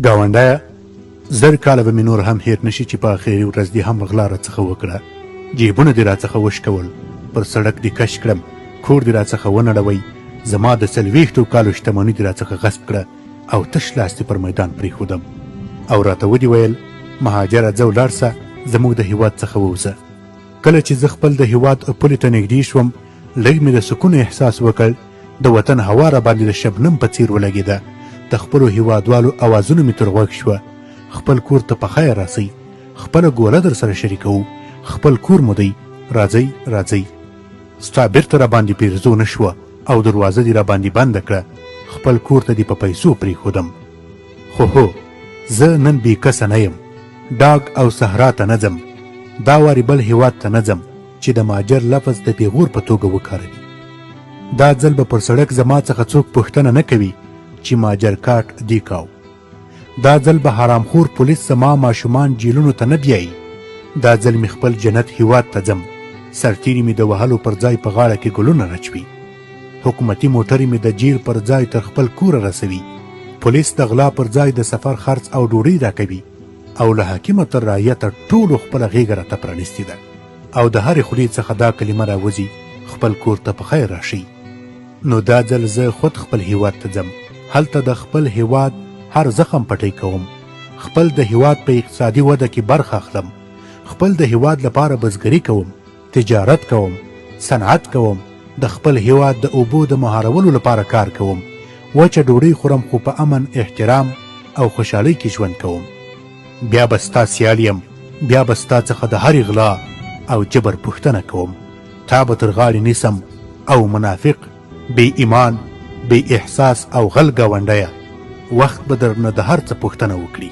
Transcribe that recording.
ګاونډیه، 1000 کاله به مې نور هم هیر نشي چې په اخري ورځ دې هم غلا راڅخه وکړه. جیبونه دې راڅخه وشکول، پر سړک دې کش کړم، کور دې راڅخه ونړوئ، زما د 40 کالو شتمني دې راڅخه غصب کړه او تش لاس دې پر میدان پرېښودم. او راته ودې ویل مهاجره ځه ولاړ سه، زموږ د هیواد څخه ووځه. کله چې زه خپل د هیواد پولې ته نږدې شوم، لږ مې د سکون احساس وکړ. د وطن هوا راباندې د شبنم په څیر ولګېده. د خپلو هیوادوالو اوازونه مې تر غوږ شوه. خپل کور ته په خیر راسئ، خپله ګوله در سره شریکوو، خپل کور مو دی، راځئ راځئ. ستا بیرته راباندې پیرزو نه شوه او دروازه دې راباندې بنده کړه. خپل کور ته دې په پیسو پرېښودم. خو هو، زه نن بې کسه نه یم. ډاګ او صحرا ته نه ځم. دا وارې بل هیواد ته نه ځم چې د ماجر لفظ د پیغور په توګه وکاروي. دا ځل به پر سړک زما څخه څوک پوښتنه نه کوي چې ماجر کاټ دی کاو. دا ځل به حرامخور پولیس زما ماشومان جیلونو ته نه بیایي. دا ځل مې خپل جنت هیواد ته ځم. سرتیري مې د وهلو پر ځای په غاړه کې ګلونه رچوي. حکومتي موټرې مې د جیل پر ځای تر خپل کوره رسوي. پولیس د غلا پر ځای د سفر خرڅ او ډوډۍ راکوي. او له حاکمه تر رعیته ټولو خپله غېږه راته پرانیستې ده. او د هرې خولې څخه دا کلمه راوځي خپل کور ته په خیر راشئ. نو دا ځل زه خود خپل هیواد ته ځم. هلته د خپل هیواد هر زخم پټی کوم. خپل د هیواد په اقتصادي وده کې برخه اخلم. خپل د هیواد لپاره بزګري کوم، تجارت کوم، صنعت کوم. د خپل هیواد د اوبو د مهارولو لپاره کار کوم. وچه ډوډۍ خورم خو په امن، احترام او خوشحالۍ کې ژوند کوم. بیا به ستا سیال یم، بیا به ستا څخه د هرې غلا او جبر پوښتنه کوم. تا به تر غاړې نیسم او منافق، بې ایمان، بې احساس او غل ګاونډیه، وخت به درنه د هر څه پوښتنه وکړي.